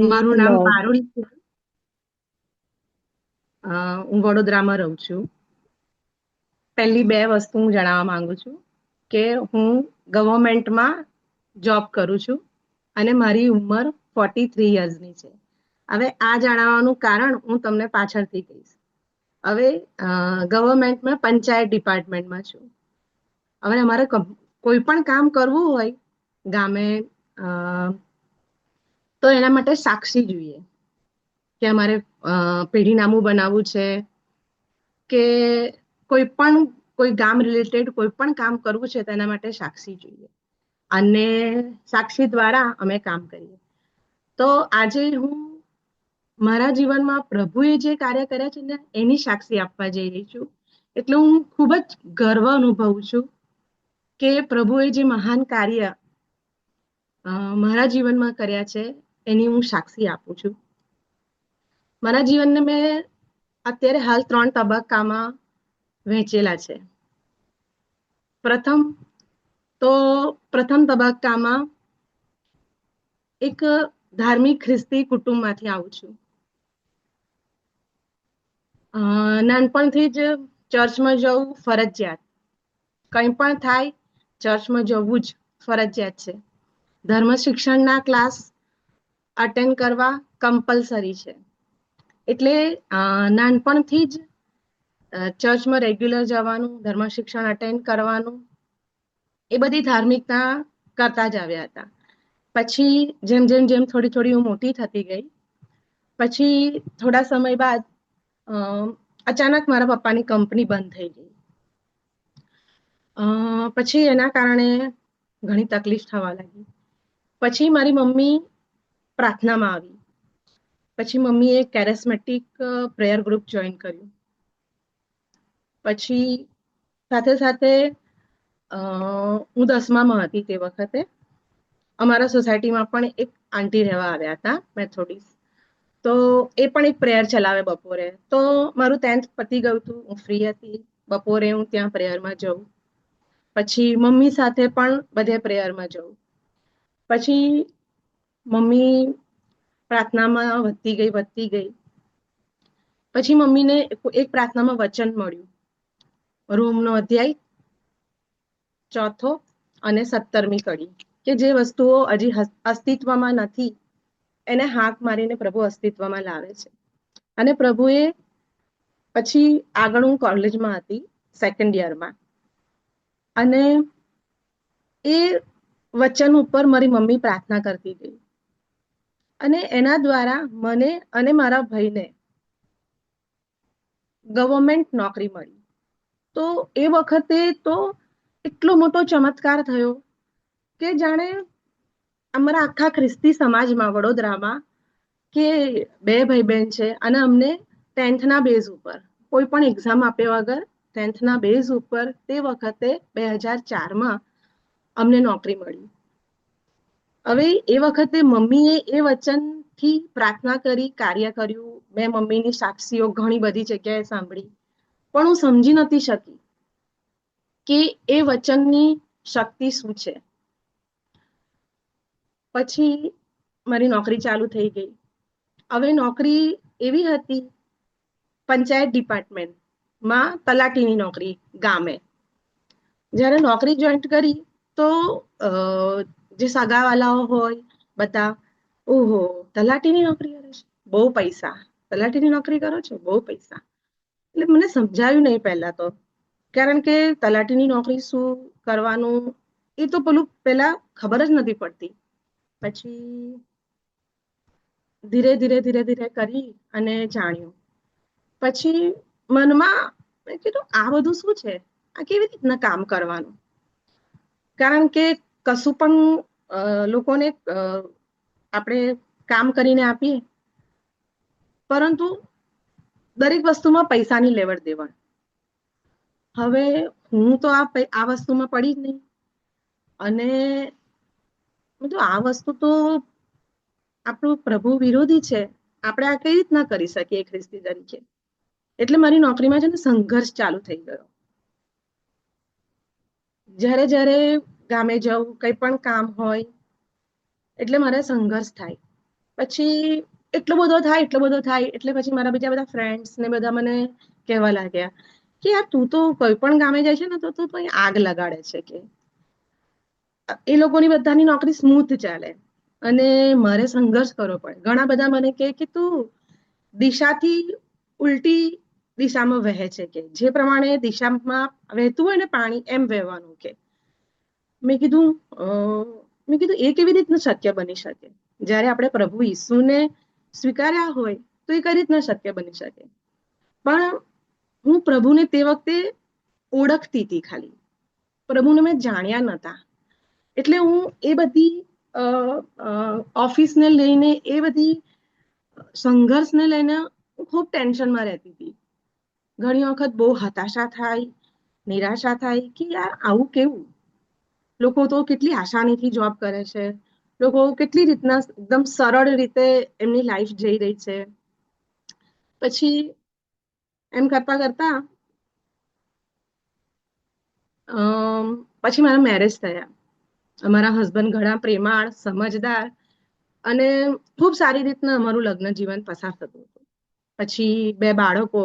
મારું નામ હેલો. પારુલ છે. હું વડોદરામાં રહું છું. પહેલી બે વસ્તુ હું જણાવવા માંગુ છું કે હું ગવર્મેન્ટમાં જોબ કરું છું અને મારી ઉંમર 43 યર્સની છે. હવે આ જણાવવાનું કારણ હું તમને પાછળથી કહીશ. હવે ગવર્મેન્ટમાં પંચાયત ડિપાર્ટમેન્ટમાં છું. હવે અમારે કોઈ પણ કામ કરવું હોય ગામે, અ, તો એના માટે સાક્ષી જોઈએ કે અમારે પેઢીનામું બનાવવું છે કે કોઈ પણ કોઈ ગામ રિલેટેડ કોઈ પણ કામ કરવું છે તેના માટે સાક્ષી જોઈએ અને સાક્ષી દ્વારા અમે કામ કરીએ. તો આજે હું મારા જીવનમાં પ્રભુએ જે કાર્ય કર્યા છે ને એની સાક્ષી આપવા જઈ રહી છું. એટલે હું ખૂબ જ ગર્વ અનુભવું છું કે પ્રભુએ જે મહાન કાર્ય મારા જીવનમાં કર્યા છે એની હું સાક્ષી આપું છું. મારા જીવનને મેં અત્યારે હાલ 3 તબક્કામાં વહેંચેલા છે. પ્રથમ તો પ્રથમ તબક્કામાં એક ધાર્મિક ખ્રિસ્તી કુટુંબમાંથી આવું છું. નાનપણથી જ ચર્ચમાં જવું ફરજિયાત. કંઈ પણ થાય ચર્ચમાં જવું જ ફરજિયાત છે. ધર્મ શિક્ષણના ક્લાસ અટેન્ડ કરવા કમ્પલસરી છે. એટલે નાનપણથી જ ચર્ચમાં રેગ્યુલર જવાનું, ધર્મ શિક્ષણ અટેન્ડ કરવાનું, એ બધી ધાર્મિકતા કરતા જ આવ્યા હતા. પછી જેમ જેમ જેમ થોડી થોડી હું મોટી થતી ગઈ, પછી થોડા સમય બાદ અ, અચાનક મારા પપ્પાની કંપની બંધ થઈ ગઈ. પછી એના કારણે ઘણી તકલીફ થવા લાગી. પછી મારી મમ્મી પ્રાર્થનામાં આવી. પછી મમ્મીએ કેરેસ્મેટિક પ્રેયર ગ્રુપ જોઈન કર્યું. પછી સાથે સાથે અ, હું 10મામાં હતી તે વખતે અમારા સોસાયટીમાં પણ એક આંટી રહેવા આવ્યા હતા મેથોડિસ્ટ. તો એ પણ એક પ્રેયર ચલાવે બપોરે. તો મારું 10th પતી ગયું હતું, હું ફ્રી હતી. બપોરે હું ત્યાં પ્રેયરમાં જઉં. પછી મમ્મી સાથે પણ બધે પ્રેયરમાં જઉં. પછી મમ્મી પ્રાર્થનામાં વધતી ગઈ. પછી મમ્મીને એક પ્રાર્થનામાં વચન મળ્યું, રોમનો અધ્યાય 4 અને 17મી કડી, કે જે વસ્તુઓ હજી અસ્તિત્વમાં નથી એને હાથ મારીને પ્રભુ અસ્તિત્વમાં લાવે છે. અને પ્રભુએ પછી આગળ હું કોલેજમાં હતી, સેકન્ડ યરમાં, અને એ વચન ઉપર મારી મમ્મી પ્રાર્થના કરતી ગઈ અને એના દ્વારા મને અને મારા ભાઈને ગવર્મેન્ટ નોકરી મળી. તો એ વખતે તો એટલો મોટો ચમત્કાર થયો કે જાણે અમારા આખા ખ્રિસ્તી સમાજમાં વડોદરામાં કે બે ભાઈ બહેન છે અને અમને 10th ના બેઝ ઉપર કોઈ પણ એક્ઝામ આપ્યા વગર 10th ના બેઝ ઉપર તે વખતે 2004માં અમને નોકરી મળી. હવે એ વખતે મમ્મીએ એ વચનથી પ્રાર્થના કરી, કાર્ય કર્યું. મેં મમ્મીની સાક્ષીઓ ઘણી બધી જગ્યાએ સાંભળી, પણ હું સમજી નથી શકી કે એ વચનની શક્તિ શું છે. પછી મારી નોકરી ચાલુ થઈ ગઈ. હવે નોકરી એવી હતી, પંચાયત ડિપાર્ટમેન્ટમાં તલાટીની નોકરી ગામે. જ્યારે નોકરી જોઈન્ટ કરી તો અ, જે સગાવાલાઓ હોય બધા, ઓહો, તલાટીની નોકરી કરે છે, બહુ પૈસા, તલાટીની નોકરી કરો છો, બહુ પૈસા. એટલે મને સમજાયું નહીં પહેલા તો, કારણ કે તલાટીની નોકરી શું કરવાનું એ તો પેલું પહેલા ખબર જ નથી પડતી. પછી ધીરે ધીરે ધીરે ધીરે કરી અને જાણ્યું. પછી મનમાં મેં કીધું આ બધું શું છે, આ કેવી રીતના કામ કરવાનું. કારણ કે કશું પણ લોકોને આપણે કામ કરીને આપીએ, પરંતુ દરેક વસ્તુમાં પૈસાની લેવડ દેવડ. હવે હું તો આ વસ્તુમાં પડી જ નહીં. અને આ વસ્તુ તો આપણું પ્રભુ વિરોધી છે, આપણે આ કઈ રીતના કરી શકીએ ખ્રિસ્તી તરીકે. એટલે મારી નોકરીમાં છે ને સંઘર્ષ ચાલુ થઈ ગયો. જ્યારે જ્યારે ગામે જવું, કંઈ પણ કામ હોય એટલે મારે સંઘર્ષ થાય. પછી એટલો બધો થાય એટલે પછી મારા બીજા બધા ફ્રેન્ડ્સ ને બધા મને કહેવા લાગ્યા કે યાર તું તો કોઈ પણ ગામે જાય છે ને તો તું તો અહીં આગ લગાડે છે કે એ લોકોની બધાની નોકરી સ્મૂથ ચાલે અને મારે સંઘર્ષ કરવો પડે. ઘણા બધા મને કે તું દિશાથી ઉલટી દિશામાં વહે છે કે જે પ્રમાણે દિશામાં વહેતું હોય ને પાણી એમ વહેવાનું કે મેં કીધું અ, મેં કીધું એ કેવી રીતનું શક્ય બની શકે જ્યારે આપણે પ્રભુ ઈસુને સ્વીકાર્યા હોય તો એ કઈ રીતના શક્ય બની શકે. પણ હું પ્રભુને તે વખતે ઓળખતી હતી ખાલી, પ્રભુને મેં જાણ્યા નતા. એટલે હું એ બધી ઓફિસને લઈને એ બધી સંઘર્ષને લઈને હું ખૂબ ટેન્શનમાં રહેતી હતી. ઘણી વખત બહુ હતાશા થાય, નિરાશા થાય કે યાર આવું કેવું, લોકો તો કેટલી આસાનીથી જોબ કરે છે, લોકો કેટલી રીતના એકદમ સરળ રીતે એમની લાઈફ જઈ રહી છે. પછી એમ કરતા કરતા પછી મારા મેરેજ થયા. અમારા હસબન્ડ ઘણા પ્રેમાળ, સમજદાર અને ખૂબ સારી રીતના અમારું લગ્ન જીવન પસાર થતું હતું. પછી બે બાળકો,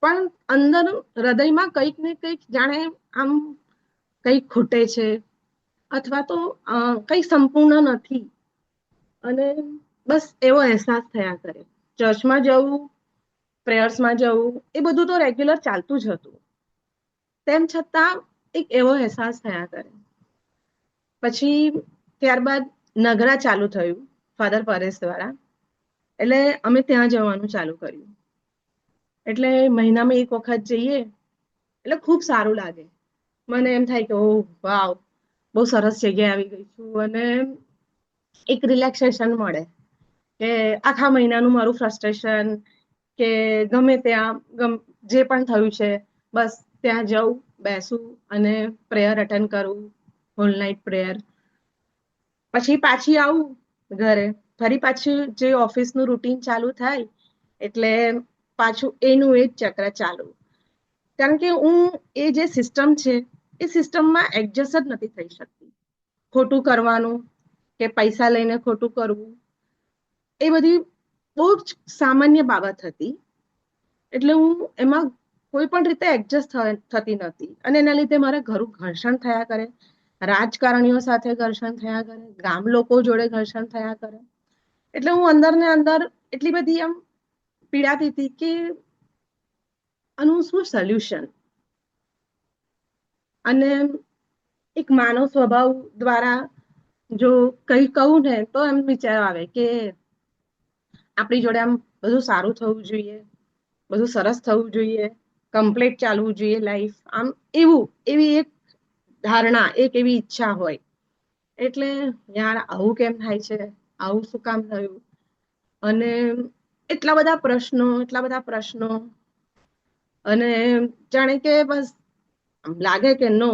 પણ અંદર હૃદયમાં કંઈક ને કંઈક જાણે આમ કંઈક ખૂટે છે અથવા તો કંઈક સંપૂર્ણ નથી. અને બસ એવો અહેસાસ થયા કરે. ચર્ચમાં જવું, પ્રેયર્સમાં જવું એ બધું તો રેગ્યુલર ચાલતું જ હતું, તેમ છતાં એક એવો અહેસાસ થયા કરે. પછી ત્યારબાદ નગરા ચાલુ થયું ફાધર પરેશ દ્વારા, એટલે અમે ત્યાં જવાનું ચાલુ કર્યું. એટલે મહિનામાં એક વખત જઈએ એટલે ખૂબ સારું લાગે. મને એમ થાય કે ઓહ વાવ, બહુ સરસ જગ્યાએ આવી ગઈ છું અને એક રિલેક્સેશન મળે કે આખા મહિનાનું મારું ફ્રસ્ટ્રેશન કે ગમે ત્યાં જે પણ થયું છે બસ ત્યાં જવું, બેસું અને પ્રેયર અટેન્ડ કરું, હોલ નાઇટ પ્રેયર. પછી પાછી આવું ઘરે, ફરી પાછી જે ઓફિસનું રૂટીન ચાલુ થાય એટલે પાછું એનું એ જ ચક્ર ચાલુ. કારણ કે હું એ જે સિસ્ટમ છે એ સિસ્ટમમાં એડજસ્ટ જ નથી થઈ શકતી. ખોટું કરવાનું કે પૈસા લઈને ખોટું કરવું એ બધી બહુ જ સામાન્ય બાબત હતી. એટલે હું એમાં કોઈ પણ રીતે એડજસ્ટ થતી નથી અને એના લીધે મારે ઘરું ઘર્ષણ થયા કરે, રાજકારણીઓ સાથે ઘર્ષણ થયા કરે, ગામ લોકો જોડે ઘર્ષણ થયા કરે. એટલે હું અંદર ને અંદર એટલી બધી આમ પીડાતી હતી કે આનું શું સોલ્યુશન. અને એક માનવ સ્વભાવ દ્વારા જો કઈ કહું ને તો એમ વિચાર આવે કે આપણી જોડે આમ બધું સારું થવું જોઈએ, બધું સરસ થવું જોઈએ, કમ્પ્લીટ ચાલવું જોઈએ લાઈફ, આમ એવી એક ધારણા, એક એવી ઈચ્છા હોય. એટલે યાર આવું કેમ થાય છે, આવું શું કામ થયું, અને એટલા બધા પ્રશ્નો અને જાણે કે બસ લાગે કે નો,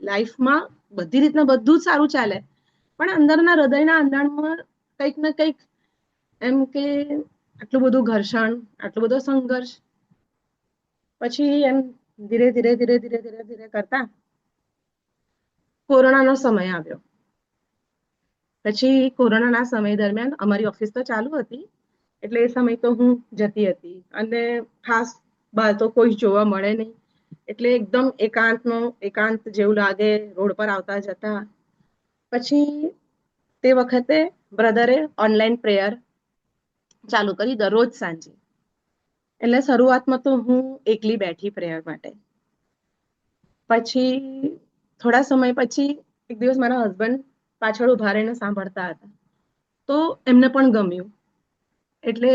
લાઈફમાં બધી રીતના બધું જ સારું ચાલે પણ અંદરના હૃદયના અંધાણમાં કંઈક ને કંઈક એમ કે આટલું બધું ઘર્ષણ, આટલો બધો સંઘર્ષ. પછી એમ ધીરે કરતા કોરોનાનો સમય આવ્યો. પછી કોરોનાના સમય દરમિયાન અમારી ઓફિસ તો ચાલુ હતી એટલે એ સમય તો હું જતી હતી અને ખાસ બહાર તો કોઈ જોવા મળે નહીં એટલે એકદમ એકાંત જેવું લાગે રોડ પર આવતા જતા. પછી તે વખતે બ્રધરે ઓનલાઈન પ્રેયર ચાલુ કરી દરરોજ સાંજે. એટલે શરૂઆતમાં તો હું એકલી બેઠી પ્રેયર માટે. પછી થોડા સમય પછી એક દિવસ મારા હસબન્ડ પાછળ ઉભા રહીને સાંભળતા હતા તો એમને પણ ગમ્યું એટલે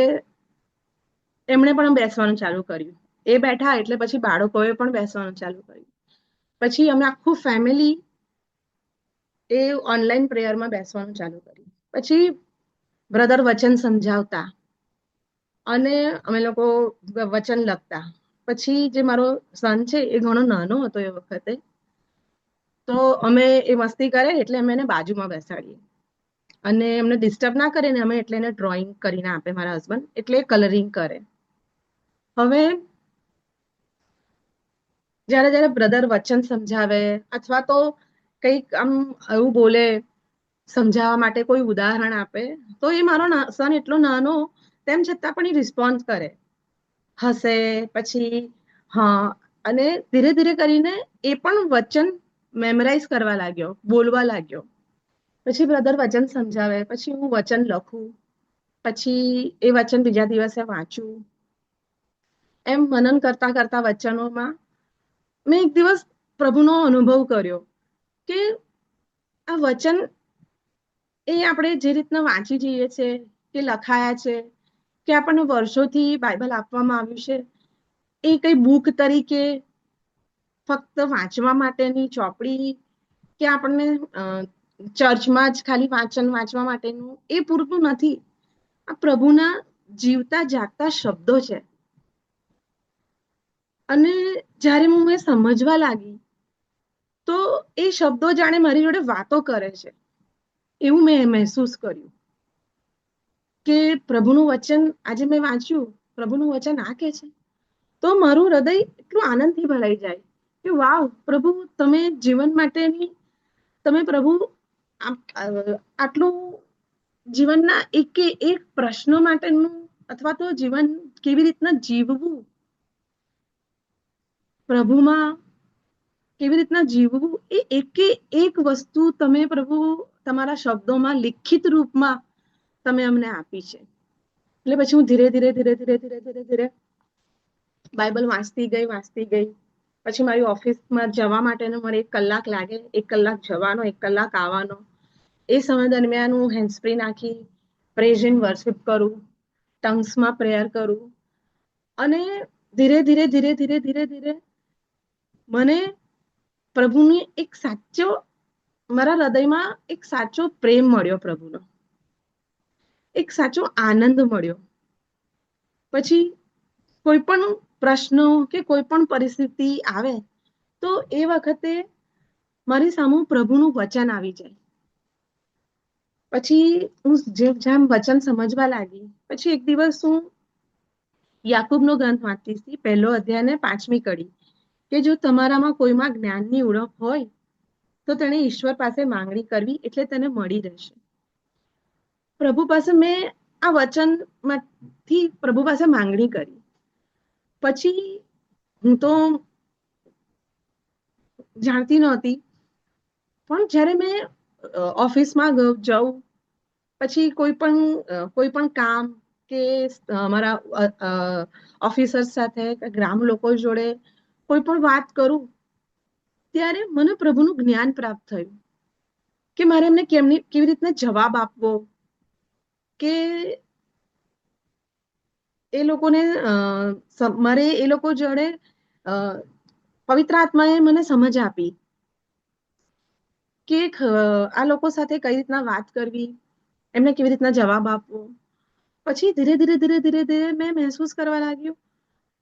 એમણે પણ બેસવાનું ચાલુ કર્યું. એ બેઠા એટલે પછી બાળકોએ પણ બેસવાનું ચાલુ કર્યું. પછી અમે આખું ફેમિલી એ ઓનલાઈન પ્રેયરમાં બેસવાનું ચાલુ કર્યું. પછી બ્રધર વચન સમજાવતા અને અમે લોકો વચન લખતા. પછી જે મારો સન છે એ ઘણો નાનો હતો એ વખતે, તો અમે એ મસ્તી કરે એટલે અમે એને બાજુમાં બેસાડીએ અને એમને ડિસ્ટર્બ ના કરે ને અમે એટલે એને ડ્રોઈંગ કરીને આપે મારા હસબન્ડ, એટલે કલરિંગ કરે. હવે જયારે બ્રધર વચન સમજાવે અથવા તો કંઈક આમ એવું બોલે, સમજાવવા માટે કોઈ ઉદાહરણ આપે તો એ મારો સન એટલો નાનો તેમ છતાં પણ એ રિસ્પોન્સ કરે, હસે, પછી હા, અને ધીરે ધીરે કરીને એ પણ વચન મેમરાઇઝ કરવા લાગ્યો, બોલવા લાગ્યો. પછી બ્રધર વચન સમજાવે, પછી હું વચન લખું, પછી એ વચન બીજા દિવસે વાંચું. એમ મનન કરતા કરતા વચનોમાં મેં એક દિવસ પ્રભુનો અનુભવ કર્યો કે આ વચન એ આપણે જે રીતના વાંચી જઈએ છે, કે લખાયા છે, કે આપણને વર્ષોથી બાઇબલ આપવામાં આવ્યું છે, એ કઈ બુક તરીકે ફક્ત વાંચવા માટેની ચોપડી, કે આપણને ચર્ચમાં જ ખાલી વાંચવા માટેનું એ પૂરતું નથી. આ પ્રભુના જીવતા જાગતા શબ્દો છે. અને જ્યારે હું એ સમજવા લાગી તો એ શબ્દો જાણે મારી જોડે વાતો કરે છે એવું મેં મહેસૂસ કર્યું કે પ્રભુનું વચન આજે મેં વાંચ્યું, પ્રભુનું વચન આ કે છે, તો મારું હૃદય એટલું આનંદથી ભરાઈ જાય કે વાવ, પ્રભુ તમે જીવન માટેની, તમે પ્રભુ આટલું જીવનના એક પ્રશ્નો માટેનું, અથવા તો જીવન કેવી રીતના જીવવું, પ્રભુમાં કેવી રીતના જીવવું, એ એક વસ્તુ તમે પ્રભુ તમારા શબ્દોમાં લિખિત રૂપમાં તમે અમને આપી છે. એટલે પછી હું ધીરે ધીરે ધીરે ધીરે ધીરે ધીરે ધીરે બાઇબલ વાંચતી ગઈ. પછી મારી ઓફિસમાં જવા માટેનો મને 1 કલાક લાગે, 1 કલાક જવાનો, 1 કલાક આવવાનો. એ સમય દરમિયાન હું હેન્ડસ્ફ્રી નાખી પ્રેઝ એન્ડ વર્શિપ કરું, ટંગ્સમાં પ્રેયર કરું, અને ધીરે ધીરે ધીરે ધીરે ધીરે ધીરે મને પ્રભુની એક સાચો, મારા હૃદયમાં એક સાચો પ્રેમ મળ્યો, પ્રભુનો એક સાચો આનંદ મળ્યો. પછી કોઈ પણ પ્રશ્નો કે કોઈ પણ પરિસ્થિતિ આવે તો એ વખતે મારી સામે પ્રભુનું વચન આવી જાય. પછી હું જેમ વચન સમજવા લાગી, પછી એક દિવસ હું યાકૂબનો ગ્રંથ વાંચતી હતી, 1લો અધ્યાય ને 5મી કડી, કે જો તમારામાં કોઈમાં જ્ઞાનની ઉણપ હોય તો તેને ઈશ્વર પાસે માંગણી કરવી, એટલે તેને મળી રહેશે. પ્રભુ પાસે મેં આ વચનમાંથી પ્રભુ પાસે માંગણી કરી. પછી હું તો જાણતી નહોતી, પણ જ્યારે મેં ઓફિસમાં જાઉં, પછી કોઈ પણ કામ, કે અમારા ઓફિસર્સ સાથે, ગ્રામ લોકો જોડે કોઈ પણ વાત કરું, ત્યારે મને પ્રભુનું જ્ઞાન પ્રાપ્ત થયું કે મારે એમને કેવી રીતના જવાબ આપવો, કે એ લોકોને મારે એ લોકો જોડે પવિત્ર આત્માએ મને સમજ આપી કે આ લોકો સાથે કઈ રીતના વાત કરવી, એમને કેવી રીતના જવાબ આપવો. પછી ધીરે ધીરે ધીરે ધીરે ધીરે મેં મહેસૂસ કરવા લાગ્યું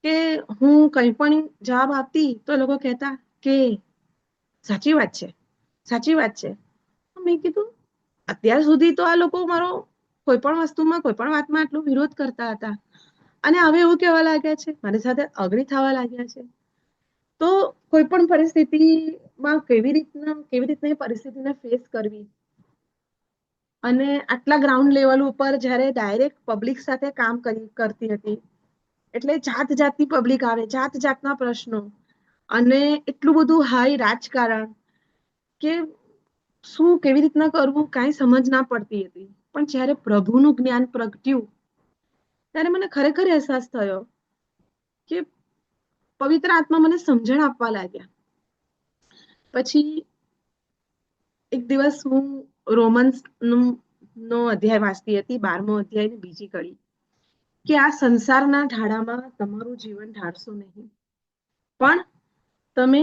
કે હું કંઈ પણ જવાબ આપતી તો એ લોકો કહેતા કે સાચી વાત છે, સાચી વાત છે. મેં કીધું, અત્યાર સુધી તો આ લોકો મારો કોઈ પણ વસ્તુમાં, કોઈ પણ વાતમાં આટલો વિરોધ કરતા હતા, અને હવે એવું કહેવા લાગ્યા છે, મારી સાથે અગ્રી થવા લાગ્યા છે. તો કોઈ પણ પરિસ્થિતિમાં કેવી રીતના એ પરિસ્થિતિને ફેસ કરવી, અને આટલા ગ્રાઉન્ડ લેવલ ઉપર જ્યારે ડાયરેક્ટ પબ્લિક સાથે કામ કરતી હતી, એટલે જાત જાતની પબ્લિક આવે, જાત જાતના પ્રશ્નો, અને એટલું બધું હાઈ રાજકારણ કે શું કેવી રીતના કરવું કાંઈ સમજ ના પડતી હતી. પણ જ્યારે પ્રભુનું જ્ઞાન પ્રગટ્યું ત્યારે મને ખરેખર અહેસાસ થયો કે પવિત્ર આત્મા મને સમજણ આપવા લાગ્યા. પછી એક દિવસ હું રોમન્સ નો અધ્યાય વાંચતી હતી, 12મો અધ્યાય ની 2જી કડી, કે આ સંસારના ઢાળામાં તમારું જીવન ઢાળશો નહીં, પણ તમે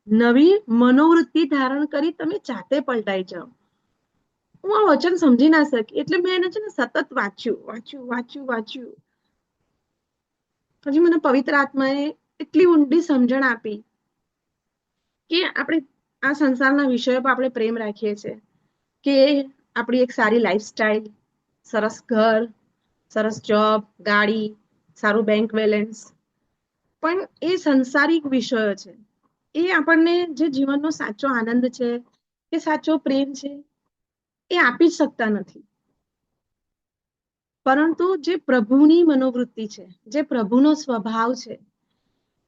નવી મનોવૃત્તિ ધારણ કરી તમે જાતે પલટાઈ જાઓ. હું આ વચન સમજી ના શકી, એટલે મેં એને છે ને સતત વાંચ્યું. પછી મને પવિત્ર આત્માએ એટલી ઊંડી સમજણ આપી કે આપણે આ સંસારના વિષયો પર આપણે પ્રેમ રાખીએ છીએ, કે આપણી એક સારી લાઈફસ્ટાઈલ, સરસ ઘર, સરસ જોબ, ગાડી, સારું બેંક બેલેન્સ, પણ એ સંસારિક વિષયો છે. એ આપણને જે જીવનનો સાચો આનંદ છે, કે સાચો પ્રેમ છે, એ આપી જ શકતા નથી. પરંતુ જે પ્રભુની મનોવૃત્તિ છે, જે પ્રભુનો સ્વભાવ છે,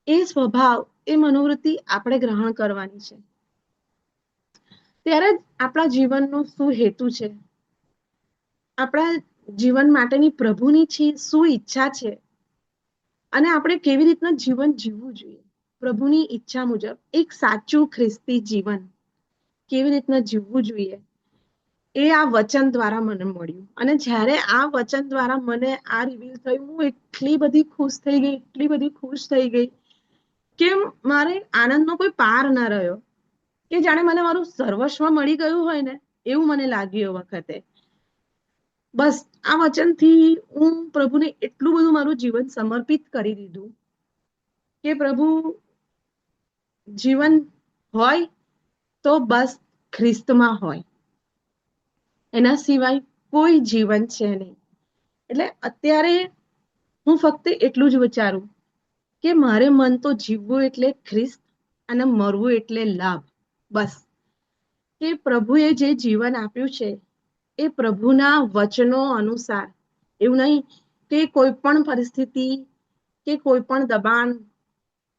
એ સ્વભાવ, એ મનોવૃત્તિ આપણે ગ્રહણ કરવાની છે. ત્યારે જ આપણા જીવનનો શું હેતુ છે, આપણા જીવન માટેની પ્રભુની શું ઈચ્છા છે, અને આપણે કેવી રીતના જીવન જીવવું જોઈએ, પ્રભુની ઈચ્છા મુજબ એક સાચું ખ્રિસ્તી જીવન કેવી રીતના જીવવું જોઈએ, એ આ વચન દ્વારા મને મળ્યું. અને જ્યારે આ વચન દ્વારા મને આ રિવીલ થયું, હું એટલી બધી ખુશ થઈ ગઈ, એટલી બધી ખુશ થઈ ગઈ કે મારે આનંદનો કોઈ પાર ના રહ્યો, કે જાણે મને મારું સર્વસ્વ મળી ગયું હોય ને, એવું મને લાગ્યું એ વખતે. બસ આ વચનથી હું પ્રભુને એટલું બધું મારું જીવન સમર્પિત કરી દીધું કે પ્રભુ, જીવન હોય તો બસ ખ્રિસ્તમાં હોય, એના સિવાય કોઈ જીવન છે નહીં. એટલે અત્યારે હું ફક્ત એટલું જ વિચારું કે મારે મન તો જીવવું એટલે ખ્રિસ્ત અને મરવું એટલે લાભ. બસ, કે પ્રભુએ જે જીવન આપ્યું છે એ પ્રભુના વચનો અનુસાર, એવું નહીં કે કોઈ પણ પરિસ્થિતિ કે કોઈ પણ દબાણ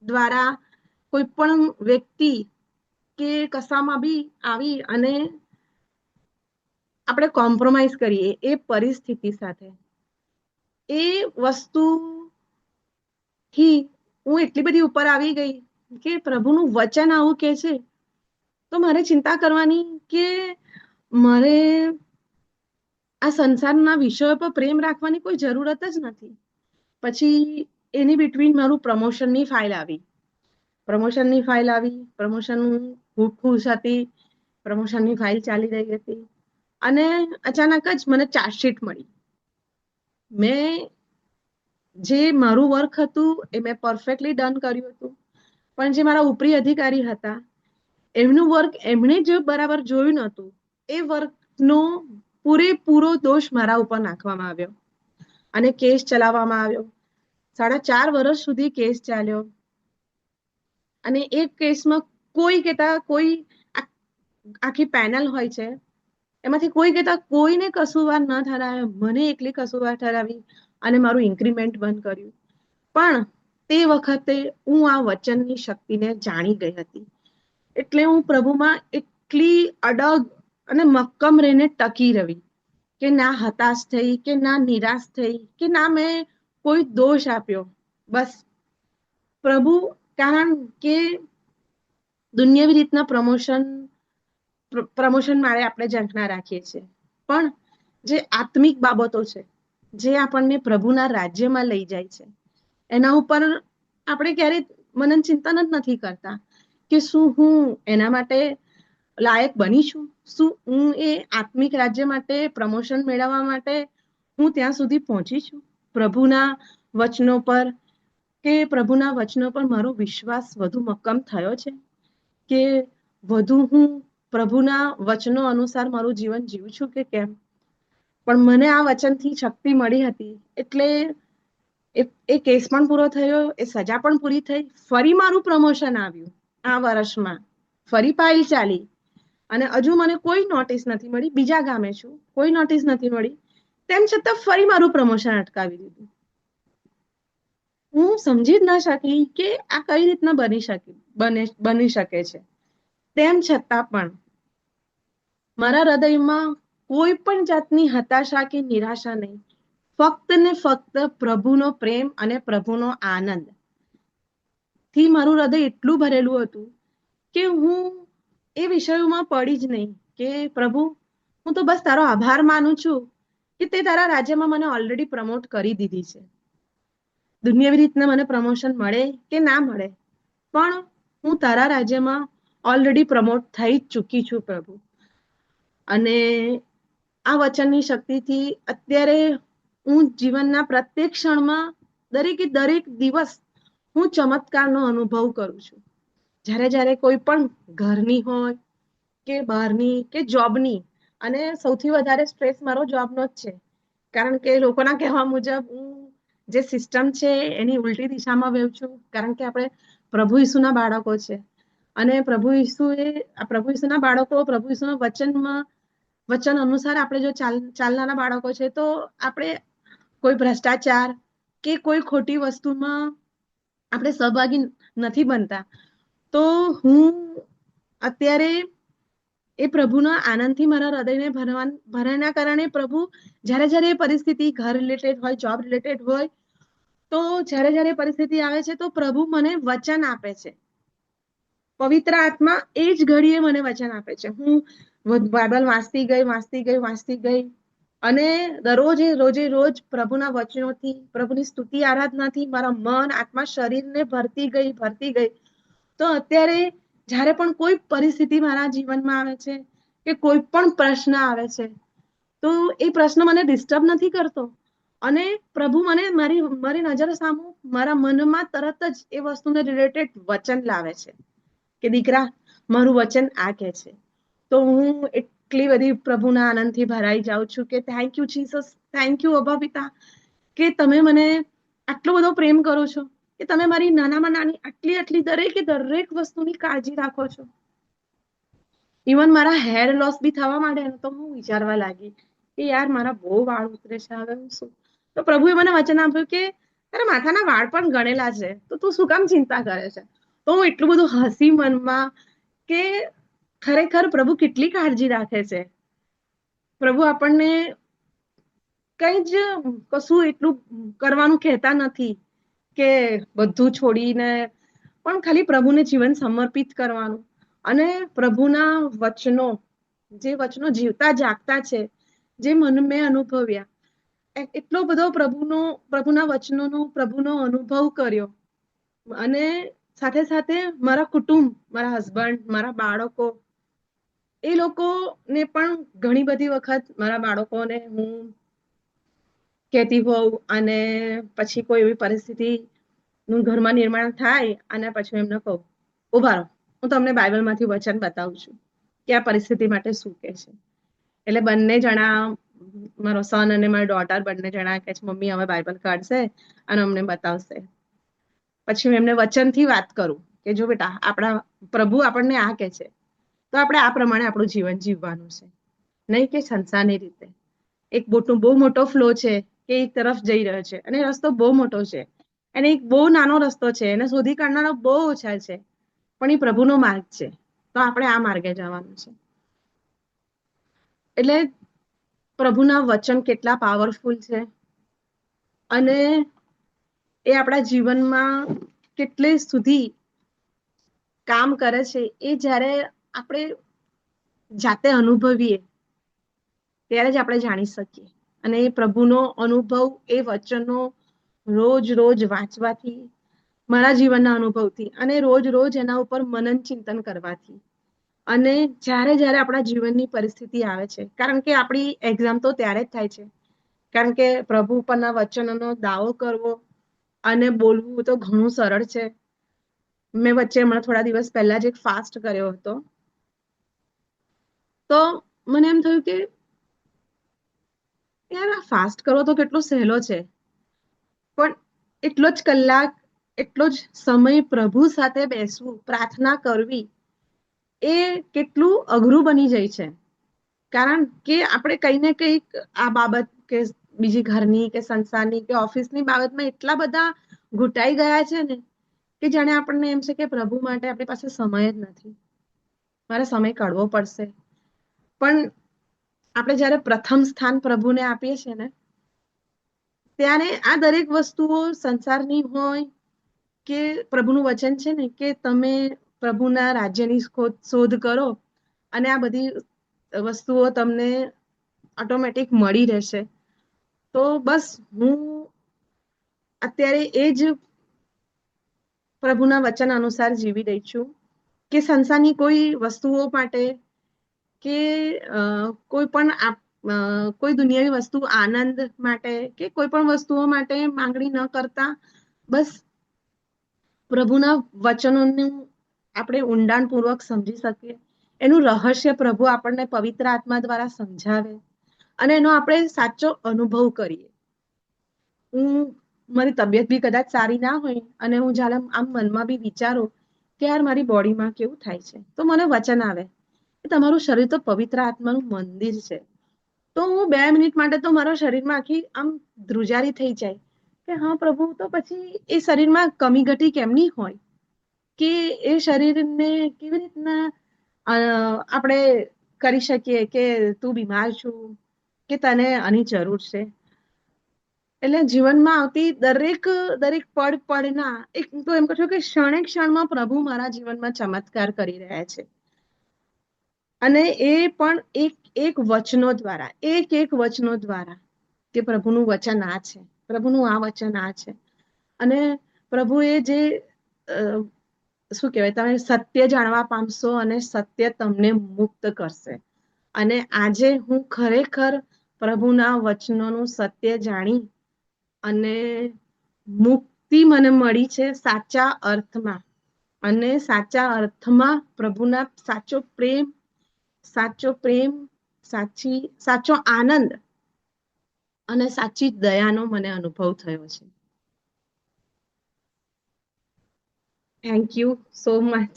દ્વારા કોઈ પણ વ્યક્તિ કે કશામાં બી આવી અને આપણે કોમ્પ્રોમાઇઝ કરીએ એ પરિસ્થિતિ સાથે, એ વસ્તુ થી હું એટલી બધી ઉપર આવી ગઈ કે પ્રભુનું વચન આવું કે છે તો મારે ચિંતા કરવાની કે મારે આ સંસારના વિષયો પર પ્રેમ રાખવાની કોઈ જરૂરત જ નથી. પછી એની બિટવીન મારું પ્રમોશનની ફાઇલ આવી. પ્રમોશન ખૂબ ખુશ હતી. પ્રમોશનની ફાઇલ ચાલી રહી હતી અને અચાનક જ મને ચાર્જશીટ મળી. મેં જે મારું વર્ક હતું એ મેં પરફેક્ટલી ડન કર્યું હતું, પણ જે મારા ઉપરી અધિકારી હતા એમનું વર્ક એમણે જે બરાબર જોયું નહોતું, એ વર્કનો પૂરેપૂરો દોષ મારા ઉપર નાખવામાં આવ્યો અને કેસ ચલાવવામાં આવ્યો. 4.5 વર્ષ સુધી કેસ ચાલ્યો અને એક કેસમાં કોઈ કહેતા કોઈ, આખી પેનલ હોય છે એમાંથી કોઈ કહેતા કોઈને કસૂરવાર ન ઠરાવે, મને એકલી કસૂરવાર ઠરાવી અને મારું ઇન્ક્રીમેન્ટ બંધ કર્યું. પણ તે વખતે હું આ વચનની શક્તિને જાણી ગઈ હતી, એટલે હું પ્રભુમાં એટલી અડગ અને મક્કમ રહીને ટકી રહી કે ના હતાશ થઈ, કે ના નિરાશ થઈ, કે ના મેં કોઈ દોષ આપ્યો. બસ પ્રભુ, કારણ કે દુનિયાવી રીતના પ્રમોશન મારે આપણે ઝંખના રાખીએ છીએ, પણ જે આત્મિક બાબતો છે, જે આપણને પ્રભુના રાજ્યમાં લઈ જાય છે, એના ઉપર આપણે ક્યારેય મનન ચિંતન જ નથી કરતા કે શું હું એના માટે લાયક બની છું, શું હું એ આત્મિક રાજ્ય માટે પ્રમોશન મેળવવા માટે હું ત્યાં સુધી પહોંચી છું. પ્રભુના વચનો પર, કે પ્રભુના વચનો પર મારો વિશ્વાસ વધુ મક્કમ થયો છે, કે વધુ હું પ્રભુના વચનો અનુસાર મારું જીવન જીવું છું કે કેમ. પણ મને આ વચનથી શક્તિ મળી હતી એટલે એ કેસ પણ પૂરો થયો, એ સજા પણ પૂરી થઈ. ફરી મારું પ્રમોશન આવ્યું આ વર્ષમાં, ફરી ફાઇલ ચાલી અને હજુ મને કોઈ નોટિસ નથી મળી. બીજા ગામે છું, કોઈ નોટિસ નથી મળી, તેમ છતાં ફરી મારું પ્રમોશન અટકાવી દીધું. હું સમજી જ ના શકી કે આ કઈ રીતના બની શકે છે. તેમ છતાં પણ મારા હૃદયમાં કોઈ પણ જાતની હતાશા કે નિરાશા નહીં, ફક્ત ને ફક્ત પ્રભુનો પ્રેમ અને પ્રભુનો આનંદ થી મારું હૃદય એટલું ભરેલું હતું કે હું એ વિષયોમાં પડી જ નહીં કે પ્રભુ, હું તો બસ તારો આભાર માનું છું કે તે તારા રાજ્યમાં મને ઓલરેડી પ્રમોટ કરી દીધી છે. દુનિયાવી રીતના મને પ્રમોશન મળે કે ના મળે, પણ હું તારા રાજ્યમાં ઓલરેડી પ્રમોટ થઈ જ ચૂકી છું પ્રભુ. અને આ વચનની શક્તિથી અત્યારે હું જીવનના પ્રત્યેક ક્ષણમાં, દરેકે દરેક દિવસ હું ચમત્કારનો અનુભવ કરું છું. જ્યારે જ્યારે કોઈ પણ ઘરની હોય કે બહારની કે જોબની, અને સૌથી વધારે સ્ટ્રેસ મારો જોબનો જ છે, કારણ કે લોકોના કહેવા મુજબ હું જે સિસ્ટમ છે એની ઉલટી દિશામાં વહું છું, કારણ કે આપણે પ્રભુ ઈસુના બાળકો છે અને પ્રભુ ઈસુના બાળકો પ્રભુ ઈસુના વચનમાં વચન અનુસાર આપણે જો ચાલનારા બાળકો છે, તો આપણે કોઈ ભ્રષ્ટાચાર કે કોઈ ખોટી વસ્તુમાં આપણે સહભાગી નથી બનતા. તો હું અત્યારે એ પ્રભુના આનંદથી મારા હૃદયને ભરાના કારણે પ્રભુ જ્યારે જ્યારે એ પરિસ્થિતિ ઘર રિલેટેડ હોય, જોબ રિલેટેડ હોય, તો જ્યારે જ્યારે પરિસ્થિતિ આવે છે, તો પ્રભુ મને વચન આપે છે. પવિત્ર આત્મા એ જ ઘડીએ મને વચન આપે છે. હું બાઇબલ વાંચતી ગઈ અને રોજે રોજ પ્રભુના વચનોથી, પ્રભુની સ્તુતિ આરાધનાથી મારા મન, આત્મા, શરીરને ભરતી ગઈ. તો અત્યારે જ્યારે પણ કોઈ પરિસ્થિતિ મારા જીવનમાં આવે છે કે કોઈ પણ પ્રશ્ન આવે છે, તો એ પ્રશ્ન મને ડિસ્ટર્બ નથી કરતો અને પ્રભુ મને મારી નજર સામે મારા મનમાં તરત જ એ વસ્તુને રિલેટેડ વચન લાવે છે કે દીકરા, મારું વચન આ કહે છે. તો હું એટલી બધી પ્રભુના આનંદથી ભરાઈ જાઉં છું કે thank you Jesus, thank you અબા પિતા, કે તમે મને આટલો બધો પ્રેમ કરો છો, કે તમે મારી નાનામાં નાની આટલી દરેક વસ્તુની કાળજી રાખો છો. ઇવન મારા હેર લોસ બી થવા માંડે તો હું વિચારવા લાગી કે યાર, મારા બહુ વાળ ઉતરે છે, હવે હું શું? તો પ્રભુએ મને વચન આપ્યું કે તારા માથાના વાળ પણ ગણેલા છે, તો તું શું કામ ચિંતા કરે છે? તો હું એટલું બધું હસી મનમાં કે ખરેખર પ્રભુ કેટલી કાળજી રાખે છે. પ્રભુ આપણને કઈ જ કશું એટલું કરવાનું કહેતા નથી કે બધું છોડીને, પણ ખાલી પ્રભુને જીવન સમર્પિત કરવાનું અને પ્રભુના વચનો, જે વચનો જીવતા જાગતા છે, જે મેં અનુભવ્યા, એટલો બધો પ્રભુના વચનોનો પ્રભુનો અનુભવ કર્યો. અને સાથે સાથે મારા કુટુંબ, મારા હસબન્ડ, મારા બાળકો, એ લોકોને પણ ઘણી બધી વખત મારા બાળકોને હું કહેતી હોઉં અને પછી કોઈ એવી પરિસ્થિતિ ઘરમાં નિર્માણ થાય અને પછી એમને કહું, ઉભા રહો, હું તમને બાઇબલમાંથી વચન બતાવું છું કે આ પરિસ્થિતિ માટે શું કહે છે. એટલે બંને જણા, મારો સન અને મારી ડોટર, બંને જણા કહે છે મમ્મી હવે બાઇબલ કાઢશે અને અમને બતાવશે. પછી હું એમને વચનથી વાત કરું કે જો બેટા, આપણા પ્રભુ આપણને આ કહે છે, તો આપણે આ પ્રમાણે આપણું જીવન જીવવાનું છે, નહીં કે સંસારની રીતે. એક બહુ મોટો ફ્લો છે કે એક તરફ જઈ રહ્યો છે અને રસ્તો બહુ મોટો છે, અને એક બહુ નાનો રસ્તો છે, એને શોધી કાઢનારા બહુ ઓછા છે, પણ એ પ્રભુનો માર્ગ છે, તો આપણે આ માર્ગે જવાનું છે. એટલે પ્રભુના વચન કેટલા પાવરફુલ છે અને એ આપણા જીવનમાં કેટલે સુધી કામ કરે છે, એ જ્યારે આપણે જાતે અનુભવીએ ત્યારે જ આપણે જાણી શકીએ. અને એ પ્રભુનો અનુભવ, એ વચનો રોજ વાંચવાથી, મારા જીવનના અનુભવથી અને રોજ એના ઉપર મનન ચિંતન કરવાથી, અને જ્યારે જ્યારે આપણા જીવનની પરિસ્થિતિ આવે છે, કારણ કે આપણી એક્ઝામ તો ત્યારે જ થાય છે, કારણ કે પ્રભુ પરના વચનોનો દાવો કરવો અને બોલવું તો ઘણું સરળ છે. મેં વચ્ચે હમણાં થોડા દિવસ પહેલા જ એક ફાસ્ટ કર્યો હતો, તો મને એમ થયું કે યાર, આ ફાસ્ટ કરવો તો કેટલો સહેલો છે, પણ એટલો જ કલાક, એટલો જ સમય પ્રભુ સાથે બેસવું, પ્રાર્થના કરવી, એ કેટલું અઘરું બની જાય છે. કારણ કે આપણે કંઈ ને કંઈક આ બાબત કે બીજી ઘરની કે સંસારની કે ઓફિસની બાબતમાં એટલા બધા ઘૂંટાઈ ગયા છે ને કે જાણે આપણને એમ છે કે પ્રભુ માટે આપણી પાસે સમય જ નથી, મારે સમય કાઢવો પડશે. પણ આપણે જ્યારે પ્રથમ સ્થાન પ્રભુને આપીએ છીએ ને, ત્યારે આ દરેક વસ્તુઓ સંસારની હોય કે પ્રભુનું વચન છે ને કે તમે પ્રભુના રાજ્યની શોધ કરો અને આ બધી વસ્તુઓ તમને ઓટોમેટિક મળી રહેશે. તો બસ હું અત્યારે એ જ પ્રભુના વચન અનુસાર જીવી રહી છું કે સંસારની કોઈ વસ્તુઓ માટે કે કોઈ દુનિયાવી વસ્તુ આનંદ માટે કે કોઈ પણ વસ્તુઓ માટે માંગણી ન કરતા, બસ પ્રભુના વચનોનું આપણે ઊંડાણપૂર્વક સમજી શકીએ, એનું રહસ્ય પ્રભુ આપણને પવિત્ર આત્મા દ્વારા સમજાવે અને એનો આપણે સાચો અનુભવ કરીએ. મારી તબિયત બી કદાચ સારી ના હોય અને હું જ્યારે આમ મનમાં બી વિચારું કે યાર, મારી બોડીમાં કેવું થાય છે, તો મને વચન આવે કે તમારું શરીર તો પવિત્ર આત્માનું મંદિર છે. તો હું 2 મિનિટ માટે તો મારા શરીરમાં આખી આમ ધ્રુજારી થઈ જાય કે હા પ્રભુ, તો પછી એ શરીરમાં કમી ઘટી કેમની હોય, કે એ શરીરને કેવી રીતના આપણે કરી શકીએ કે તું બીમાર છું, કે તને આની જરૂર છે. એટલે જીવનમાં આવતી દરેક દરેક પળના એક તો એમ કહું છું કે ક્ષણે ક્ષણમાં પ્રભુ મારા જીવનમાં ચમત્કાર કરી રહ્યા છે. અને એ પણ એક એક વચનો દ્વારા, એક વચનો દ્વારા, કે પ્રભુનું વચન આ છે, પ્રભુનું આ વચન આ છે. અને પ્રભુએ જે શું કહેવાય, તમે સત્ય જાણવા પામશો અને સત્ય તમને મુક્ત કરશે. અને આજે હું ખરેખર પ્રભુના વચનોનું સત્ય જાણી અને મુક્તિ મને મળી છે સાચા અર્થમાં. અને સાચા અર્થમાં પ્રભુના સાચો પ્રેમ, સાચો આનંદ અને સાચી દયાનો મને અનુભવ થયો છે. Thank you so much.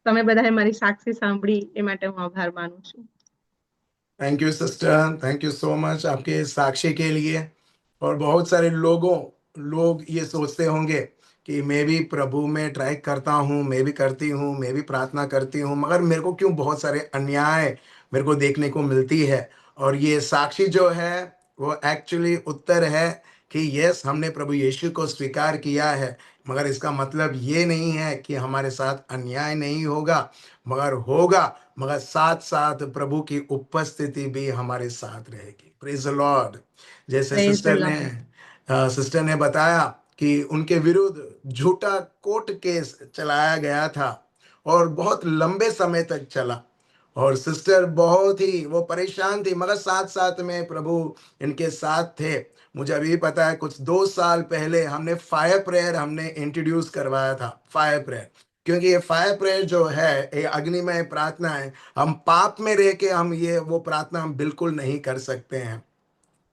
તમે બધાએ મારી સાક્ષી સાંભળી એ માટે હું આભાર માનું છું. Thank you sister, thank you so much आपके इस साक्षी के लिए। और बहुत सारे लोग ये सोचते होंगे कि मैं भी प्रभु में ट्राई करता हूँ, मैं भी करती हूँ, मैं भी प्रार्थना करती हूँ, मगर मेरे को क्यों बहुत सारे अन्याय मेरे को देखने को मिलती है। और ये साक्षी जो है वो एक्चुअली उत्तर है कि यस, हमने प्रभु यीशु को स्वीकार किया है, मगर इसका मतलब ये नहीं है कि हमारे साथ अन्याय नहीं होगा, मगर होगा, मगर साथ साथ प्रभु की उपस्थिति भी हमारे साथ रहेगी। Praise the Lord. जैसे પ્રેઝ ધ લॉर्ड. सिस्टर ने बताया कि उनके विरुद्ध झूठा कोर्ट केस चलाया गया था और बहुत लंबे समय तक चला, और सिस्टर बहुत ही वो परेशान थी, मगर साथ साथ में प्रभु इनके साथ थे। मुझे अभी पता है कुछ 2 साल पहले हमने फायर प्रेयर हमने इंट्रोड्यूस करवाया था, फायर प्रेयर। क्योंकि ये फायर प्रेयर जो है ये अग्निमय प्रार्थना है, हम पाप में रह के हम ये वो प्रार्थना हम बिल्कुल नहीं कर सकते हैं।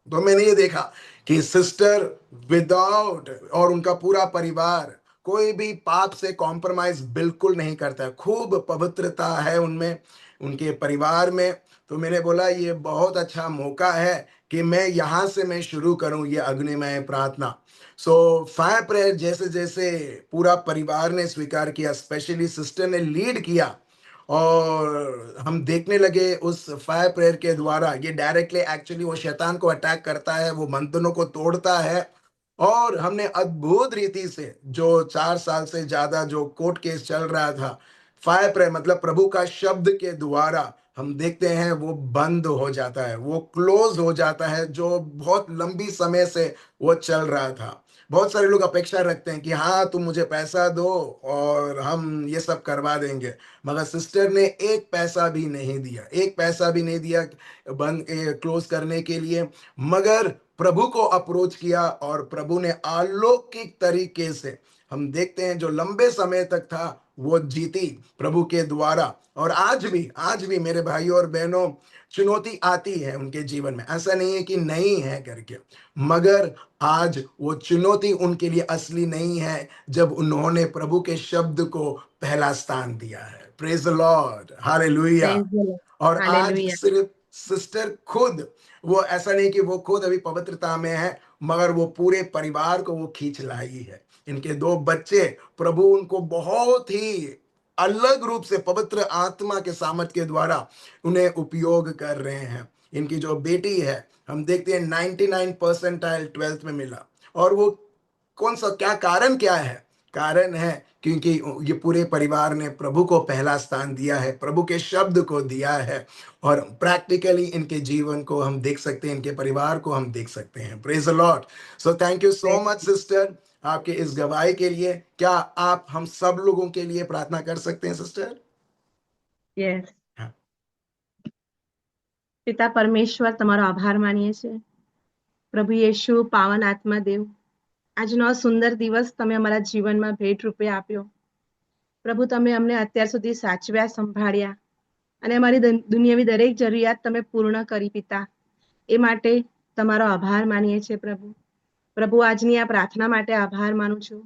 तो मैंने ये देखा कि सिस्टर विदाउट और उनका पूरा परिवार कोई भी पाप से कॉम्प्रोमाइज बिल्कुल नहीं करता है, खूब पवित्रता है उनमें, उनके परिवार में। तो मैंने बोला ये बहुत अच्छा मौका है कि मैं यहाँ से मैं शुरू करूँ ये अग्निमय प्रार्थना। सो फायर प्रेयर जैसे जैसे पूरा परिवार ने स्वीकार किया, स्पेशली सिस्टर ने लीड किया, और हम देखने लगे उस फायर प्रेयर के द्वारा ये डायरेक्टली एक्चुअली वो शैतान को अटैक करता है, वो बंधनों को तोड़ता है। और हमने अद्भुत रीति से जो 4 साल से ज्यादा जो कोर्ट केस चल रहा था, फायर प्रेयर मतलब प्रभु का शब्द के द्वारा हम देखते हैं वो बंद हो जाता है, वो क्लोज हो जाता है, जो बहुत लंबी समय से वो चल रहा था। बहुत सारे लोग अपेक्षा रखते हैं कि हाँ तुम मुझे पैसा दो और हम ये सब करवा देंगे, मगर सिस्टर ने एक पैसा भी नहीं दिया, एक पैसा भी नहीं दिया बंद क्लोज करने के लिए, मगर प्रभु को अप्रोच किया और प्रभु ने अलौकिक तरीके से, हम देखते हैं जो लंबे समय तक था वो जीती प्रभु के द्वारा। और आज भी मेरे भाइयों और बहनों चुनौती आती है उनके जीवन में, ऐसा नहीं है कि नहीं है करके, मगर आज वो चुनौती उनके लिए असली नहीं है जब उन्होंने प्रभु के शब्द को पहला स्थान दिया है। Praise the Lord, hallelujah. Praise the Lord. और आज હાલેલુયા. सिर्फ सिस्टर खुद, वो ऐसा नहीं कि वो खुद अभी पवित्रता में है, मगर वो पूरे परिवार को वो खींच लाई है। इनके 2 बच्चे, प्रभु उनको बहुत ही अलग रूप से पवित्र आत्मा के सामर्थ के द्वारा उन्हें उपयोग कर रहे हैं। इनकी जो बेटी है, हम देखते हैं 99% 12th में मिला, और वो कौन सा क्या कारण क्या है? कारण है क्योंकि ये पूरे परिवार ने प्रभु को पहला स्थान दिया है, प्रभु के शब्द को दिया है, और प्रैक्टिकली इनके जीवन को हम देख सकते हैं, इनके परिवार को हम देख सकते हैं। Praise the Lord. So thank you so much sister आपके इस गवाही के लिए। क्या आप हम सब लोगों के लिए प्रार्थना कर सकते हैं सिस्टर? યસ. हाँ। પિતા પરમેશ્વર, તમારો આભાર માનીએ છીએ. પ્રભુ યેશુ, પાવન આત્મા દેવ, આજનો આ સુંદર દિવસ તમે અમારા જીવનમાં ભેટ રૂપે આપ્યો. પ્રભુ, તમે અમને અત્યાર સુધી સાચવ્યા, સંભાળ્યા અને અમારી દુનિયાવી દરેક જરૂરિયાત તમે પૂર્ણ કરી પિતા. એ માટે તમારો આભાર માનીએ છીએ પ્રભુ. પ્રભુ, આજની આ પ્રાર્થના માટે આભાર માનું છું.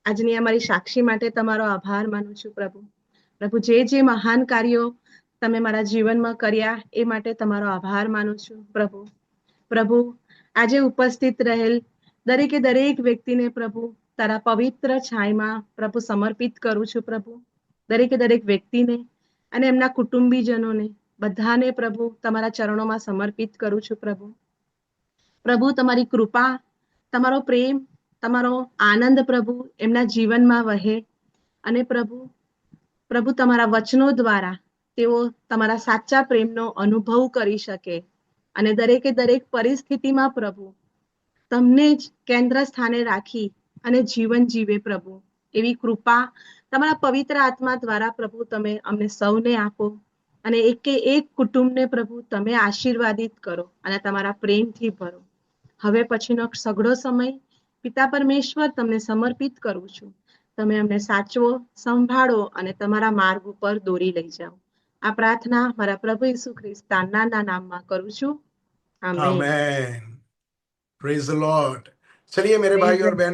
આજની અમારી સાક્ષી માટે તમારો આભાર માનું છું પ્રભુ. પ્રભુ, જે મહાન કાર્યો તમે મારા જીવનમાં કર્યા એ માટે તમારો આભાર માનું છું પ્રભુ. પ્રભુ, આજે ઉપસ્થિત રહેલ દરેક વ્યક્તિને પ્રભુ તારા પવિત્ર છાયમાં પ્રભુ સમર્પિત કરું છું પ્રભુ. દરેક વ્યક્તિને અને એમના કુટુંબીજનોને બધાને પ્રભુ તમારા ચરણોમાં સમર્પિત કરું છું પ્રભુ. પ્રભુ, તમારી કૃપા, તમારો પ્રેમ, તમારો આનંદ પ્રભુ એમના જીવનમાં વહે અને પ્રભુ તમારા વચનો દ્વારા તેઓ તમારા સાચા પ્રેમનો અનુભવ કરી શકે અને દરેક પરિસ્થિતિમાં પ્રભુ તમને જ કેન્દ્ર સ્થાને રાખી અને જીવન જીવે પ્રભુ. એવી કૃપા તમારા પવિત્ર આત્મા દ્વારા પ્રભુ તમે અમને સૌને આપો અને એક કુટુંબને પ્રભુ તમે આશીર્વાદિત કરો અને તમારા પ્રેમથી ભરો. હવે પછીનો સઘળો સમય પિતા પરમેશ્વર તમને સમર્પિત કરું છું. તમે અમને સાચવો, સંભાળો અને તમારા માર્ગ ઉપર દોરી લઈ જાઓ. આ પ્રાર્થના મારા પ્રભુ ઈસુ ખ્રિસ્તના નામમાં કરું છું. Amen. Amen. Praise the Lord. चलिए मेरे भाई Praise और the बहन